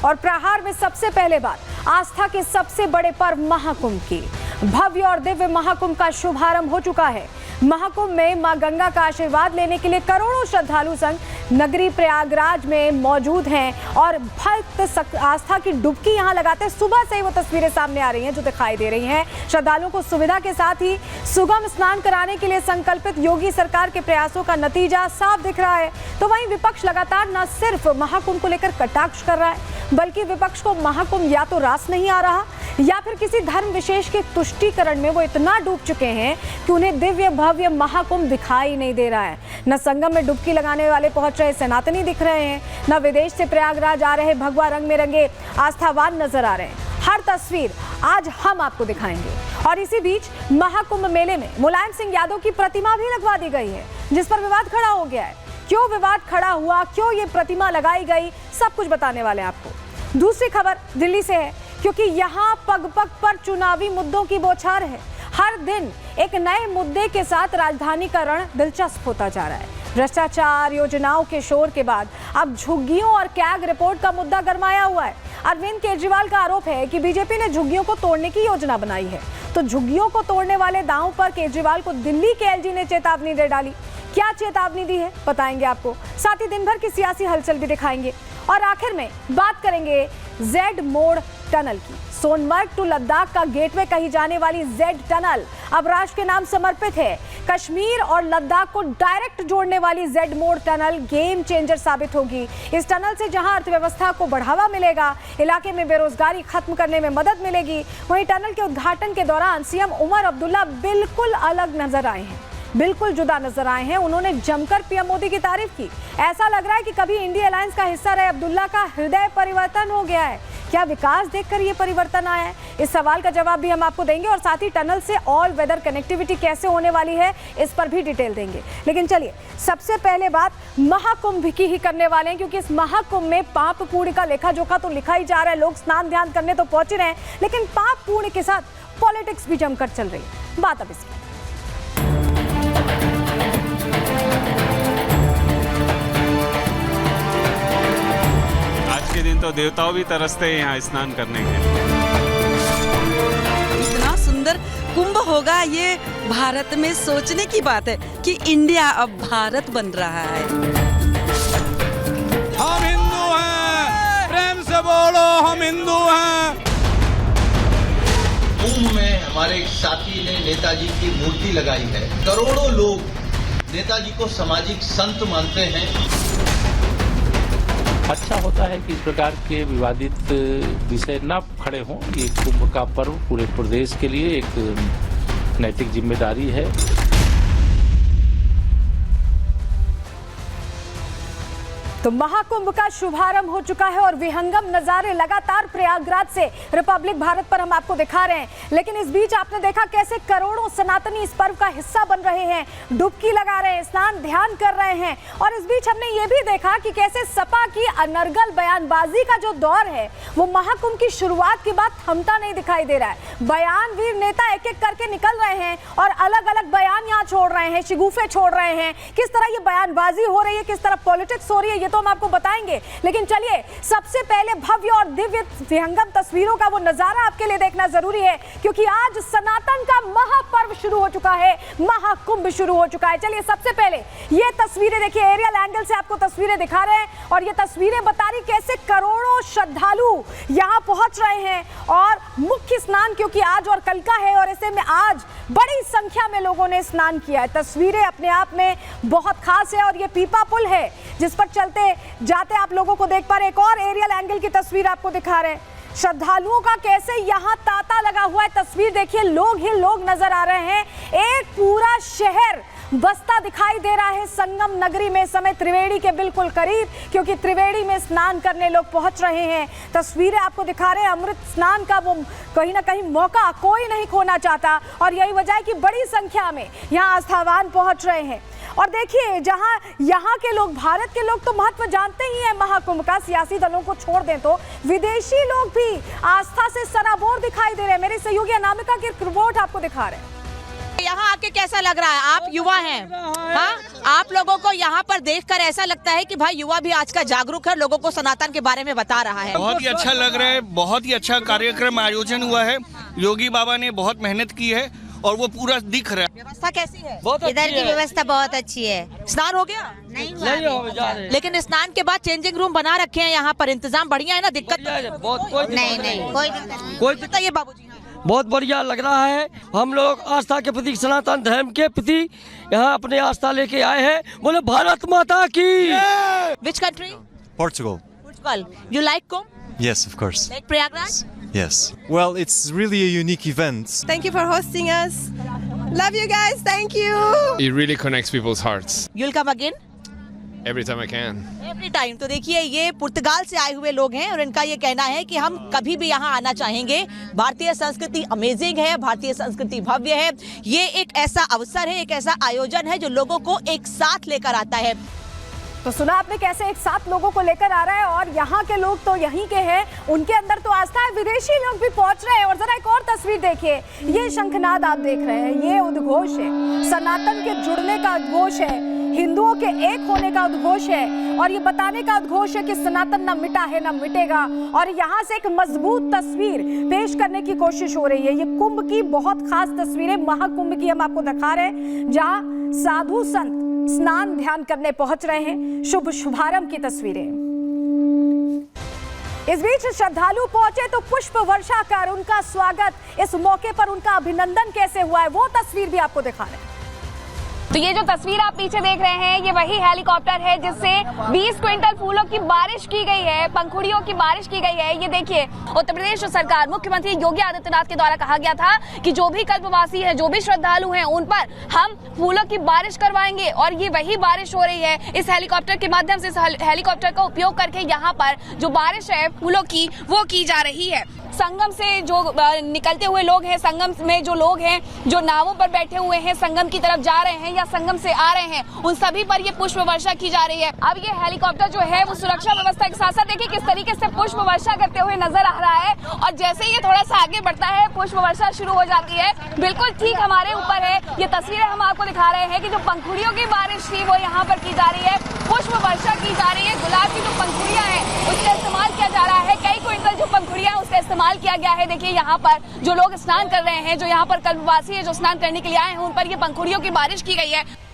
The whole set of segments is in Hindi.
और प्रहार में सबसे पहले बात आस्था के सबसे बड़े पर्व महाकुंभ की। भव्य और दिव्य महाकुंभ का शुभारंभ हो चुका है। महाकुंभ में मां गंगा का आशीर्वाद लेने के लिए करोड़ों श्रद्धालु संघ नगरी प्रयागराज में मौजूद हैं और भक्त आस्था की डुबकी यहां लगाते सुबह से ही वो तस्वीरें सामने आ रही हैं जो दिखाई दे रही हैं। श्रद्धालुओं को सुविधा के साथ ही सुगम स्नान कराने के लिए संकल्पित योगी सरकार के प्रयासों का नतीजा साफ दिख रहा है। तो वहीं विपक्ष लगातार न सिर्फ महाकुंभ को लेकर कटाक्ष कर रहा है, बल्कि विपक्ष को महाकुंभ या तो रास नहीं आ रहा या फिर किसी धर्म विशेष के तुष्टीकरण में वो इतना डूब चुके हैं कि उन्हें दिव्य भव्य महाकुंभ दिखाई नहीं दे रहा है। न संगम में डुबकी लगाने वाले पहुंच रहे सनातनी दिख रहे हैं, न विदेश से प्रयागराज आ रहे भगवा रंग में रंगे आस्थावान नजर आ रहे हैं। हर तस्वीर आज हम आपको दिखाएंगे। और इसी बीच महाकुंभ मेले में मुलायम सिंह यादव की प्रतिमा भी लगवा दी गई है, जिस पर विवाद खड़ा हो गया है। क्यों विवाद खड़ा हुआ, क्यों ये प्रतिमा लगाई गई, सब कुछ बताने वाले हैं आपको। दूसरी खबर दिल्ली से है, क्योंकि यहाँ पग पग पर चुनावी मुद्दों की बौछार है। हर दिन एक नए मुद्दे के साथ राजधानी का रण दिलचस्प होता जा रहा है। भ्रष्टाचार, योजनाओं के शोर के बाद अब झुग्गियों और कैग रिपोर्ट का मुद्दा गरमाया हुआ है। अरविंद केजरीवाल का आरोप है कि बीजेपी ने झुग्गियों को तोड़ने की योजना बनाई है। तो झुग्गियों को तोड़ने वाले दांव पर केजरीवाल को दिल्ली के एलजी ने चेतावनी दे डाली। क्या चेतावनी दी है बताएंगे आपको, साथ ही दिन भर की सियासी हलचल भी दिखाएंगे। और आखिर में बात करेंगे जेड मोड़ टनल की। सोनमर्ग टू लद्दाख का गेटवे कही जाने वाली जेड टनल अब राष्ट्र के नाम समर्पित है। कश्मीर और लद्दाख को डायरेक्ट जोड़ने वाली जेड मोड़ टनल गेम चेंजर साबित होगी। इस टनल से जहां अर्थव्यवस्था को बढ़ावा मिलेगा, इलाके में बेरोजगारी खत्म करने में मदद मिलेगी, वहीं टनल के उद्घाटन के दौरान सीएम उमर अब्दुल्ला बिल्कुल अलग नजर आए हैं, बिल्कुल जुदा नजर आए हैं। उन्होंने जमकर पीएम मोदी की तारीफ की। ऐसा लग रहा है कि कभी इंडिया अलायंस का हिस्सा रहे अब्दुल्ला का हृदय परिवर्तन हो गया है। क्या विकास देखकर ये परिवर्तन आया है? इस सवाल का जवाब भी हम आपको देंगे और साथ ही टनल से ऑल वेदर कनेक्टिविटी कैसे होने वाली है इस पर भी डिटेल देंगे। लेकिन चलिए सबसे पहले बात महाकुंभ की ही करने वाले हैं, क्योंकि इस महाकुंभ में पाप पुण्य का लेखा जोखा तो लिखा ही जा रहा है। लोग स्नान ध्यान करने तो पहुंच रहे हैं, लेकिन पाप पुण्य के साथ पॉलिटिक्स भी जमकर चल रही है। बात अब इसकी। के दिन तो देवताओं भी तरसते हैं यहाँ स्नान करने के। इतना सुंदर कुंभ होगा, ये भारत में सोचने की बात है कि इंडिया अब भारत बन रहा है। हम हिंदू हैं, प्रेम से बोलो हम हिंदू हैं। कुंभ में हमारे एक साथी ने नेताजी की मूर्ति लगाई है। करोड़ों लोग नेताजी को सामाजिक संत मानते हैं। अच्छा होता है कि इस प्रकार के विवादित विषय न खड़े हों। ये कुंभ का पर्व पूरे प्रदेश के लिए एक नैतिक जिम्मेदारी है। तो महाकुंभ का शुभारंभ हो चुका है और विहंगम नजारे लगातार प्रयागराज से रिपब्लिक भारत पर हम आपको दिखा रहे हैं। लेकिन इस बीच आपने देखा कैसे करोड़ों सनातनी इस पर्व का हिस्सा बन रहे हैं, डुबकी लगा रहे हैं, स्नान ध्यान कर रहे हैं। और इस बीच हमने ये भी देखा कि कैसे सपा की अनर्गल बयानबाजी का जो दौर है वो महाकुंभ की शुरुआत के बाद थमता नहीं दिखाई दे रहा है। बयानवीर नेता एक एक करके निकल रहे हैं और अलग अलग बयान यहाँ छोड़ रहे हैं, शिगुफे छोड़ रहे हैं। किस तरह ये बयानबाजी हो रही है, किस तरह पॉलिटिक्स हो रही है, तो हम आपको बताएंगे। लेकिन चलिए सबसे पहले भव्य और दिव्य विहंगम तस्वीरों का वो नजारा आपके लिए देखना जरूरी है, क्योंकि आज सनातन का महापर्व शुरू हो चुका है, महाकुंभ शुरू हो चुका है। चलिए सबसे पहले ये तस्वीरें देखिए, एरियल एंगल से आपको तस्वीरें दिखा रहे हैं और ये तस्वीरें बता रही कैसे करोड़ों श्रद्धालु यहां पहुंच रहे हैं। और मुख्य स्नान क्योंकि आज और कल का है और ऐसे में आज बड़ी संख्या में लोगों ने स्नान किया है। तस्वीरें अपने आप में बहुत खास है और ये पीपा पुल है जिस पर चलते जाते आप लोगों को देख पा रहे। एक और एरियल एंगल की तस्वीर आपको दिखा रहे हैं, श्रद्धालुओं का कैसे यहाँ तांता लगा हुआ है। तस्वीर देखिए, लोग ही लोग नजर आ रहे हैं। एक पूरा शहर बसता दिखाई दे रहा है संगम नगरी में, समय त्रिवेणी के बिल्कुल करीब, क्योंकि त्रिवेणी में स्नान करने लोग पहुंच रहे हैं। तस्वीरें आपको दिखा रहे हैं, अमृत स्नान का वो कहीं ना कहीं मौका कोई नहीं खोना चाहता और यही वजह है कि बड़ी संख्या में यहाँ आस्थावान पहुंच रहे हैं। और देखिए जहां यहाँ के लोग, भारत के लोग तो महत्व जानते ही हैं महाकुंभ का, सियासी दलों को छोड़ दें तो विदेशी लोग भी आस्था से सराबोर दिखाई दे रहे हैं। मेरे सहयोगी अनामिका की रिपोर्ट आपको दिखा रहे हैं। यहाँ के कैसा लग रहा है? आप युवा हैं, हाँ? आप लोगों को यहाँ पर देखकर ऐसा लगता है कि भाई युवा भी आज का जागरूक है, लोगों को सनातन के बारे में बता रहा है। बहुत ही अच्छा लग रहा है, बहुत ही अच्छा कार्यक्रम आयोजन हुआ है। योगी बाबा ने बहुत मेहनत की है और वो पूरा दिख रहा है। व्यवस्था कैसी है? इधर की व्यवस्था बहुत अच्छी है। स्नान हो गया? नहीं लेकिन स्नान के बाद चेंजिंग रूम बना रखे हैं यहाँ पर, इंतजाम बढ़िया है ना? दिक्कत नहीं कोई बताइए बाबूजी। बहुत बढ़िया लग रहा है। हम लोग आस्था के प्रति, सनातन धर्म के प्रति यहाँ अपने आस्था लेके आए हैं। बोले भारत माता की। Which country? Portugal. Portugal. You like Kumbh? Yes, of course. Like Prayagraj? Yes. Well, it's really a unique event. Thank you for hosting us. Love you guys. Thank you. It really connects people's hearts. You'll come again? Every time I can. Every time. तो देखिए ये पुर्तगाल से आए हुए लोग हैं और इनका ये कहना है कि हम कभी भी यहाँ आना चाहेंगे। भारतीय संस्कृति अमेजिंग है, भारतीय संस्कृति भव्य है। ये एक ऐसा अवसर है, एक ऐसा आयोजन है जो लोगों को एक साथ लेकर आता है। तो सुना आपने कैसे एक साथ लोगों को लेकर आ रहा है और यहाँ के लोग तो यहीं के हैं, उनके अंदर तो आस्था है, विदेशी लोग भी पहुंच रहे हैं। और जरा एक और तस्वीर देखिए, ये शंखनाद आप देख रहे हैं, ये उद्घोष है, सनातन के जुड़ने का उद्घोष है, हिंदुओं के एक होने का उद्घोष है और ये बताने का उद्घोष है कि सनातन ना मिटा है ना मिटेगा। और यहाँ से एक मजबूत तस्वीर पेश करने की कोशिश हो रही है। ये कुंभ की बहुत खास तस्वीरें, महाकुंभ की हम आपको दिखा रहे हैं, जहाँ साधु संत स्नान ध्यान करने पहुंच रहे हैं। शुभ शुभारंभ की तस्वीरें। इस बीच श्रद्धालु पहुंचे तो पुष्प वर्षा कर उनका स्वागत, इस मौके पर उनका अभिनंदन कैसे हुआ है वो तस्वीर भी आपको दिखा रहे हैं। तो ये जो तस्वीर आप पीछे देख रहे हैं, ये वही हेलीकॉप्टर है जिससे 20 क्विंटल फूलों की बारिश की गई है, पंखुड़ियों की बारिश की गई है। ये देखिए, उत्तर प्रदेश सरकार, मुख्यमंत्री योगी आदित्यनाथ के द्वारा कहा गया था कि जो भी कल्पवासी है, जो भी श्रद्धालु हैं, उन पर हम फूलों की बारिश करवाएंगे और ये वही बारिश हो रही है। इस हेलीकॉप्टर के माध्यम से, इस हेलीकॉप्टर का उपयोग करके यहाँ पर जो बारिश है फूलों की, वो की जा रही है। संगम से जो निकलते हुए लोग हैं, संगम में जो लोग हैं, जो नावों पर बैठे हुए हैं, संगम की तरफ जा रहे हैं या संगम से आ रहे हैं, उन सभी पर ये पुष्प वर्षा की जा रही है। अब ये हेलीकॉप्टर जो है वो सुरक्षा व्यवस्था के साथ साथ देखिए किस तरीके से पुष्प वर्षा करते हुए नजर आ रहा है और जैसे ये थोड़ा सा आगे बढ़ता है पुष्प वर्षा शुरू हो जाती है। बिल्कुल ठीक हमारे ऊपर है, ये तस्वीरें हम आपको दिखा रहे हैं कि जो पंखुड़ियों की बारिश थी वो यहाँ पर की जा रही है, पुष्प वर्षा की जा रही है। गुलाब की जो पंखुड़ियां हैं उसका इस्तेमाल किया जा रहा है, कई क्विंटल जो पंखुड़ियां उसका इस्तेमाल किया गया है। देखिए यहाँ पर जो लोग स्नान कर रहे हैं, जो यहाँ पर कल्पवासी है, जो स्नान करने के लिए आए हैं, उन पर ये पंखुड़ियों की बारिश की गई है।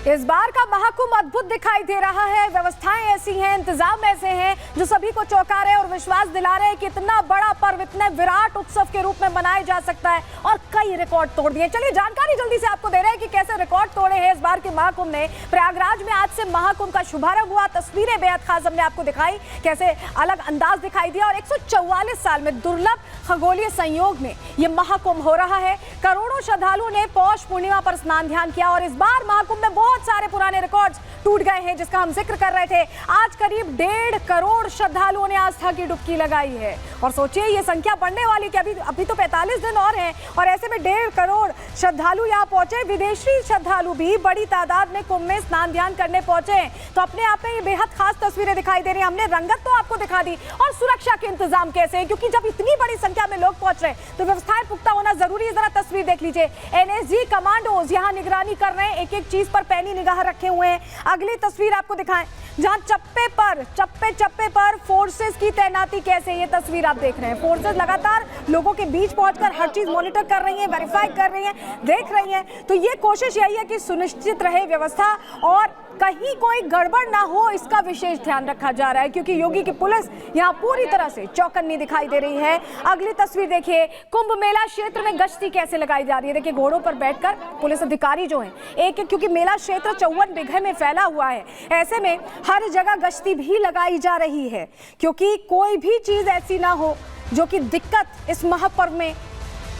इस बार का महाकुंभ अद्भुत दिखाई दे रहा है। व्यवस्थाएं ऐसी हैं, इंतजाम ऐसे हैं जो सभी को चौंका रहे हैं और विश्वास दिला रहे हैं कि इतना बड़ा पर्व इतने विराट उत्सव के रूप में मनाया जा सकता है और कई रिकॉर्ड तोड़ दिए। चलिए जानकारी जल्दी से आपको दे रहे हैं कि कैसे रिकॉर्ड तोड़े हैं इस बार के महाकुंभ ने। प्रयागराज में आज से महाकुंभ का शुभारंभ हुआ, तस्वीरें बेहद खास हमने आपको दिखाई, कैसे अलग अंदाज दिखाई दिया और 144 साल में दुर्लभ खगोलीय संयोग में ये महाकुंभ हो रहा है। करोड़ों श्रद्धालुओं ने पौष पूर्णिमा पर स्नान ध्यान किया और इस बार महाकुंभ में बहुत सारे पुराने रिकॉर्ड्स टूट गए हैं जिसका हम जिक्र कर रहे थे। आज करीब 1.5 करोड़ श्रद्धालुओं ने आस्था की डुबकी लगाई है और सोचिए ये संख्या बढ़ने वाली कि अभी तो 45 दिन और हैं और ऐसे में 1.5 करोड़ श्रद्धालु यहाँ पहुंचे। विदेशी श्रद्धालु भी बड़ी तादाद में कुंभ में स्नान ध्यान करने पहुंचे, तो अपने आप में ये बेहद खास तस्वीरें दिखाई दे रही हैं। हमने रंगत तो आपको दिखा दी और सुरक्षा के इंतजाम कैसे हैं, क्योंकि जब इतनी बड़ी संख्या में लोग पहुंच रहे हैं तो व्यवस्थाएं पुख्ता होना जरूरी है। जरा तस्वीर देख लीजिए, NSG कमांडोज यहाँ निगरानी कर रहे हैं, एक एक चीज पर पैनी निगाह रखे हुए हैं। अगली तस्वीर आपको दिखाएं जहां चप्पे पर फोर्सेस की तैनाती कैसे, ये तस्वीर आप देख रहे हैं। फोर्सेस लगातार लोगों के बीच पहुंचकर हर चीज मॉनिटर कर रही हैं, वेरीफाई कर रही हैं, देख रही हैं। तो ये कोशिश यही है कि सुनिश्चित रहे व्यवस्था और कहीं कोई गड़बड़ ना हो, इसका विशेष ध्यान रखा जा रहा है क्योंकि योगी की पुलिस यहाँ पूरी तरह से चौकन्नी दिखाई दे रही है। अगली तस्वीर देखिए, कुंभ मेला क्षेत्र में गश्ती कैसे लगाई जा रही है। देखिए घोड़ों पर बैठकर पुलिस अधिकारी जो हैं एक एक, क्योंकि मेला क्षेत्र 54 बीघे में फैला हुआ है, ऐसे में हर जगह गश्ती भी लगाई जा रही है क्योंकि कोई भी चीज ऐसी ना हो जो कि दिक्कत इस महापर्व में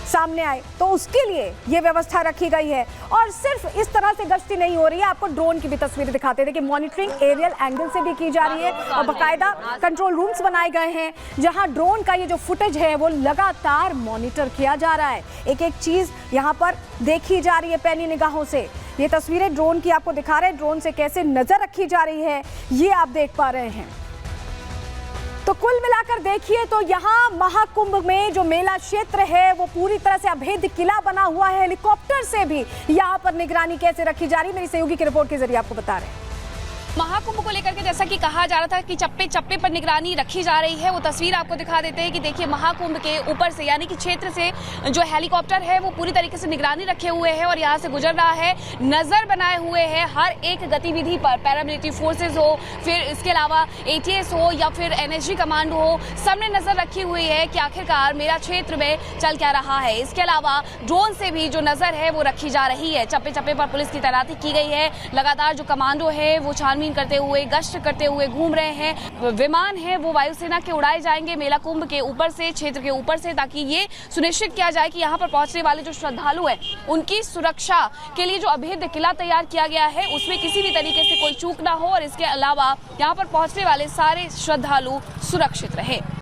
सामने आए, तो उसके लिए ये व्यवस्था रखी गई है। और सिर्फ इस तरह से गश्ती नहीं हो रही है, आपको ड्रोन की भी तस्वीरें दिखाते हैं। देखिए मॉनिटरिंग एरियल एंगल से भी की जा रही है और बाकायदा कंट्रोल रूम्स बनाए गए हैं जहां ड्रोन का ये जो फुटेज है वो लगातार मॉनिटर किया जा रहा है। एक एक चीज यहाँ पर देखी जा रही है पैनी निगाहों से। ये तस्वीरें ड्रोन की आपको दिखा रहे हैं, ड्रोन से कैसे नजर रखी जा रही है ये आप देख पा रहे हैं। तो कुल मिलाकर देखिए तो यहाँ महाकुंभ में जो मेला क्षेत्र है वो पूरी तरह से अभेद्य किला बना हुआ है। हेलीकॉप्टर से भी यहाँ पर निगरानी कैसे रखी जा रही है, मेरी सहयोगी की रिपोर्ट के जरिए आपको बता रहे हैं। महाकुंभ को लेकर के जैसा कि कहा जा रहा था कि चप्पे चप्पे पर निगरानी रखी जा रही है, वो तस्वीर आपको दिखा देते हैं कि देखिए महाकुंभ के ऊपर से यानी कि क्षेत्र से जो हेलीकॉप्टर है वो पूरी तरीके से निगरानी रखे हुए है और यहाँ से गुजर रहा है, नजर बनाए हुए है हर एक गतिविधि पर। पैरामिलिट्री फोर्सेज हो, फिर इसके अलावा ATS हो या फिर NSG कमांडो हो, सबने नजर रखी हुई है कि आखिरकार मेरा क्षेत्र में चल क्या रहा है। इसके अलावा ड्रोन से भी जो नजर है वो रखी जा रही है। चप्पे चप्पे पर पुलिस की तैनाती की गई है। लगातार जो कमांडो है वो छानबीन करते हुए, गश्त करते हुए घूम रहे हैं। विमान है वो वायुसेना के उड़ाए जाएंगे मेला कुंभ के ऊपर से, क्षेत्र के ऊपर से, ताकि ये सुनिश्चित किया जाए कि यहाँ पर पहुंचने वाले जो श्रद्धालु हैं उनकी सुरक्षा के लिए जो अभेद्य किला तैयार किया गया है उसमें किसी भी तरीके से कोई चूक ना हो और इसके अलावा यहाँ पर पहुंचने वाले सारे श्रद्धालु सुरक्षित रहे।